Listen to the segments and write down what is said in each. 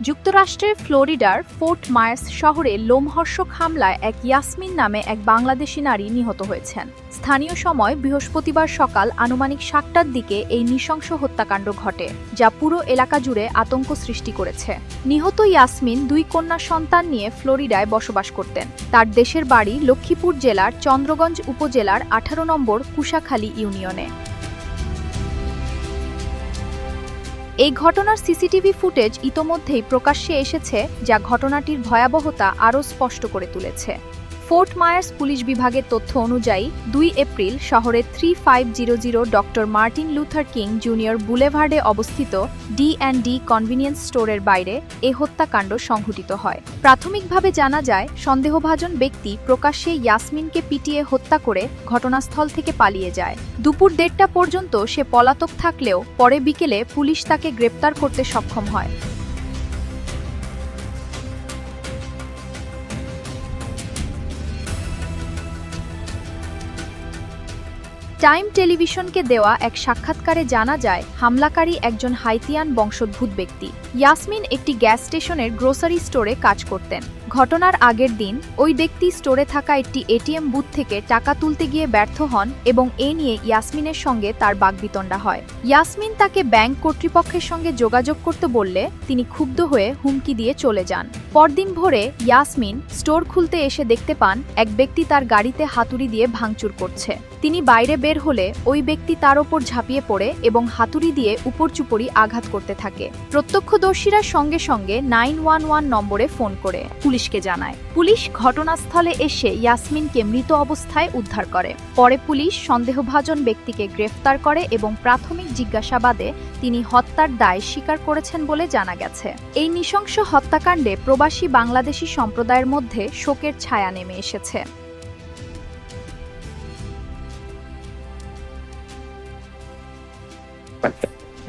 যুক্তরাষ্ট্রের ফ্লোরিডার fort Myers শহরে লোমহর্ষক হামলায় এক ইয়াসমিন নামে এক বাংলাদেশি নারী নিহত হয়েছেন। স্থানীয় সময় বৃহস্পতিবার সকাল আনুমানিক ৭টার দিকে এই নৃশংস হত্যাকাণ্ড ঘটে, যা পুরো এলাকা জুড়ে আতঙ্ক সৃষ্টি করেছে। নিহত ইয়াসমিন ২ কন্যা সন্তান নিয়ে ফ্লোরিডায় বসবাস করতেন। তার দেশের বাড়ি লক্ষ্মীপুর জেলার চন্দ্রগঞ্জ উপজেলার ১৮ নম্বর কুশাখালী ইউনিয়নে। এই ঘটনার সিসিটিভি ফুটেজ ইতোমধ্যেই প্রকাশ্যে এসেছে, যা ঘটনাটির ভয়াবহতা আরও স্পষ্ট করে তুলেছে। ফোর্ট মায়ার্স পুলিশ বিভাগের তথ্য অনুযায়ী ২ এপ্রিল শহরের 3500 doctor Martin Luther King junior বুলেভার্ডে অবস্থিত ডি&ডি কনভিনিয়েন্স স্টোরের বাইরে এ হত্যাকাণ্ড সংঘটিত হয়। প্রাথমিকভাবে জানা যায়, সন্দেহভাজন ব্যক্তি প্রকাশ্যে ইয়াসমিনকে পিটিয়ে হত্যা করে ঘটনাস্থল থেকে পালিয়ে যায়। দুপুর ১:৩০ পর্যন্ত সে পলাতক থাকলেও পরে বিকেলে পুলিশ তাকে গ্রেপ্তার করতে সক্ষম হয়। টাইম টেলিভিশনকে দেওয়া এক সাক্ষাৎকারে জানা যায়, হামলাকারী একজন হাইতিয়ান বংশোদ্ভূত ব্যক্তি। ইয়াসমিন একটি গ্যাস স্টেশনের গ্রোসারি স্টোরে কাজ করতেন। ঘটনার আগের দিন ওই ব্যক্তি স্টোরে থাকা একটি এটিএম বুথ থেকে টাকা তুলতে গিয়ে ব্যর্থ হন এবং এ নিয়ে ইয়াসমিনের সঙ্গে তার বাকবিতণ্ডা হয়। ইয়াসমিন তাকে ব্যাংক কর্তৃপক্ষের সঙ্গে যোগাযোগ করতে বললে তিনি ক্ষুব্ধ হয়ে হুমকি দিয়ে চলে যান। পরদিন ভোরে ইয়াসমিন স্টোর খুলতে এসে দেখতে পান এক ব্যক্তি তার গাড়িতে হাতুড়ি দিয়ে ভাঙচুর করছে। তিনি বাইরে বের হলে ওই ব্যক্তি তার ওপর ঝাঁপিয়ে পড়ে এবং হাতুড়ি দিয়ে উপরচুপড়ি আঘাত করতে থাকে। প্রত্যক্ষদর্শীরা সঙ্গে সঙ্গে 911 নম্বরে ফোন করে পুলিশকে জানায়। পুলিশ ঘটনাস্থলে এসে ইয়াসমিনকে মৃত অবস্থায় উদ্ধার করে। পরে পুলিশ সন্দেহভাজন ব্যক্তিকে গ্রেফতার করে এবং প্রাথমিক জিজ্ঞাসাবাদে তিনি হত্যার দায় স্বীকার করেছেন বলে জানা গেছে। এই নৃশংস হত্যাকাণ্ডে প্রবাসী বাংলাদেশি সম্প্রদায়ের মধ্যে শোকের ছায়া নেমে এসেছে।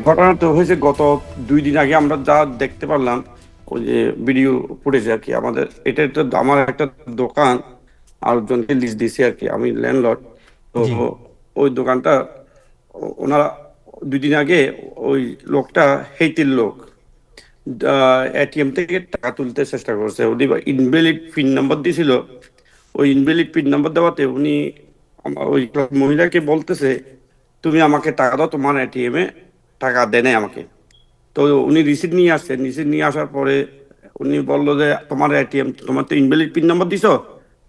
ঘটনা তো হয়েছে গত ২ দিন আগে। আমরা যা দেখতে পারলাম ওই যে ভিডিও ফুটেজে আর কি, আমাদের এটা তো আমার একটা দোকান আর জনকে লিজ দিয়েছি আর কি, আমি ল্যান্ডলর্ড। তো জি। ওই দোকানটা ওনারা ২ দিন আগে ওই লোকটা হেইতির লোক এটিএম থেকে টাকা তুলতে চেষ্টা করছে। উনি ইনভ্যালিড পিন নাম্বার দিয়েছিল। ওই ইনভ্যালিড পিন নাম্বার দেওয়াতে উনি ওই মহিলাকে বলতেছে, তুমি আমাকে টাকা দাও, তোমার এটিএম এ টাকা দেনে আমাকে। তো উনি রিসিট নিয়ে আসছেন। রিসিট নিয়ে আসার পরে উনি বললো যে তোমার এটিএম, তোমার তো ইনভ্যালিড পিন নাম্বার দিছো,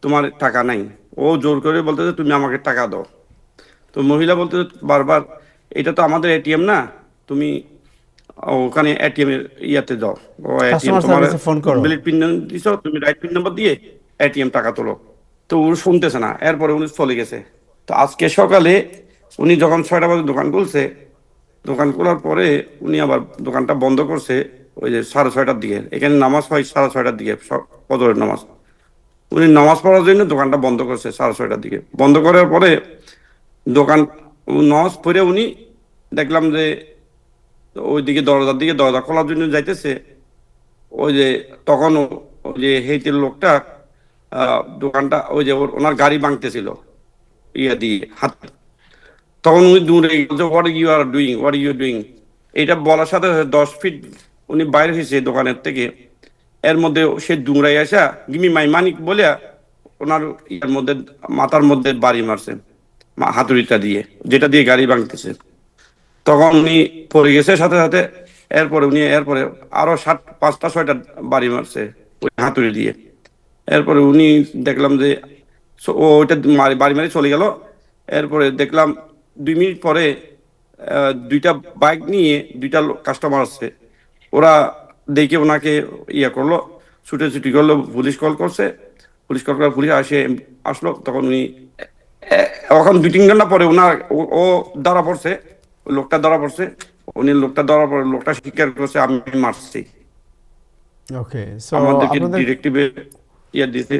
তোমার টাকা নাই। ও জোর করে বলতেছে তুমি আমাকে টাকা দাও। তো মহিলা বলতে বারবার, এটা তো আমাদের এটিএম না, তুমি ওখানে এটিএম এর ইয়াতে যাও, ও এটিএম কাস্টমার তোমার সার্ভিসে ফোন করো। ইনভ্যালিড পিন দিছো, তুমি রাইট পিন নাম্বার দিয়ে এটিএম টাকা তোলো। তো ও শুনতেছে না, এরপরে উনি চলে গেছে। তো আজকে সকালে উনি যখন ৬টা বাজে দোকান খুলছে, দোকান খোলার পরে উনি আবার দোকানটা বন্ধ করছে ওই যে ৬:৩০টার দিকে। এখানে নামাজ হয় ৬:৩০টার দিকে, ফজরের নামাজ। উনি নামাজ পড়ার জন্য দোকানটা বন্ধ করছে ৬:৩০টার দিকে। বন্ধ করার পরে দোকান নামাজ পড়ে উনি দেখলাম যে ওইদিকে দরজা খোলার জন্য যাইতেছে। ওই যে তখন ওই যে হেইতের লোকটা দোকানটা ওই যে ওনার গাড়ি ভাঙতেছিল ইয়া দিয়ে হাত। তখন উনি দূরে what you are doing, what you doing, এটা বলার সাথে সাথে ১০ ফিট উনি বাইরে হয়েছে দোকানের থেকে। এর মধ্যে সে দৌড়াই আসা গিমি মাই মানিক বলে ওনার ইয়ার মধ্যে মাথার মধ্যে বাড়ি মারছে হাতুড়িটা দিয়ে, যেটা দিয়ে গাড়ি ভাঙতেছে। তখন উনি পড়ে গেছে সাথে সাথে। এরপরে আরো ৫টা ৬টা বাড়ি মারছে ওই হাতুড়ি দিয়ে। এরপরে উনি দেখলাম যে ও ওইটা বাড়ি মারি চলে গেল। এরপরে দেখলাম ২ মিনিট পরে ২টা বাইক নিয়ে ২টা কাস্টমার আসছে। ওরা দেখে ওনাকে ইয়া করলো, ছুটি করলো, পুলিশ কল করছে। পুলিশ কল করে পুলিশ আসলো। তখন উনি এখন ২-৩ ঘন্টা পরে ও ধরা পড়ছে, ওই লোকটা ধরা পড়ছে। উনি লোকটা ধরা পড়ে লোকটা স্বীকার করছে আমি মারছি। ওকে, সো আমাদেরকে আপনাদের ডিরেক্টিভে ইয়া দিতে।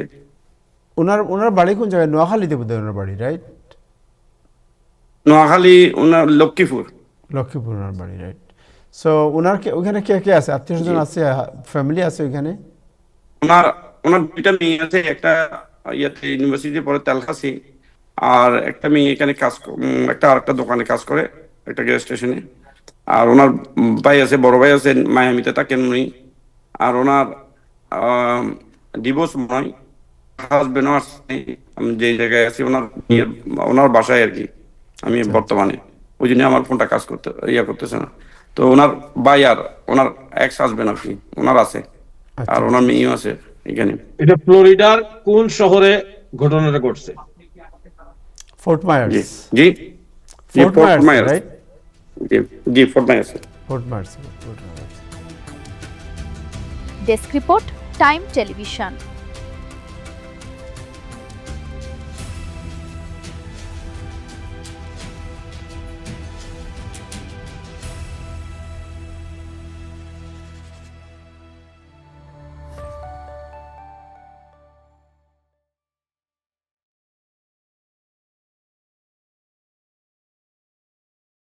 ওনার ওনার বাড়ি কোন জায়গায়? নোয়াখালীতে বোধহয় ওনার বাড়ি, রাইট? নোয়াখালী, ওনার লক্ষ্মীপুর। লক্ষ্মীপুর ওনার বাড়ি, রাইট? সো ওনার ওখানে কে কে আছে? আত্মীয় স্বজন আছে, ফ্যামিলি আছে ওইখানে? ওনার ওনার ২টা মেয়ে আছে। একটা ইয়াতে ইউনিভার্সিটি পড়ে তেলখাসি, আর একটা মেয়ে এখানে একটা আরেকটা দোকানে কাজ করে, একটা গ্যাস স্টেশনে। আর ওনার ভাই আছে, বড় ভাই আছে মায়ামিতে থাকেন উনি। আর ওনার ডিভোর্স নয়, হাজবেন্ডও আসছে, আমি যে জায়গায় আছি ওনার বাসায় আর কি আমি বর্তমানে, ওই জন্য আমার ফোনটা কাজ করতেছে না। তো ওনার ভাই আর ওনার এক্স হাজবেন্ড আর কি ওনার আছে, আর ওনার মেয়েও আছে এখানে। এটা ফ্লোরিডার কোন শহরে ঘটনাটা ঘটছে? ফোর্ট জি মায়ার্স। জি জি Fort Fort Myers, Myers, right? জি Fort Myers. Fort Myers, Fort Myers. Desk report, Time television.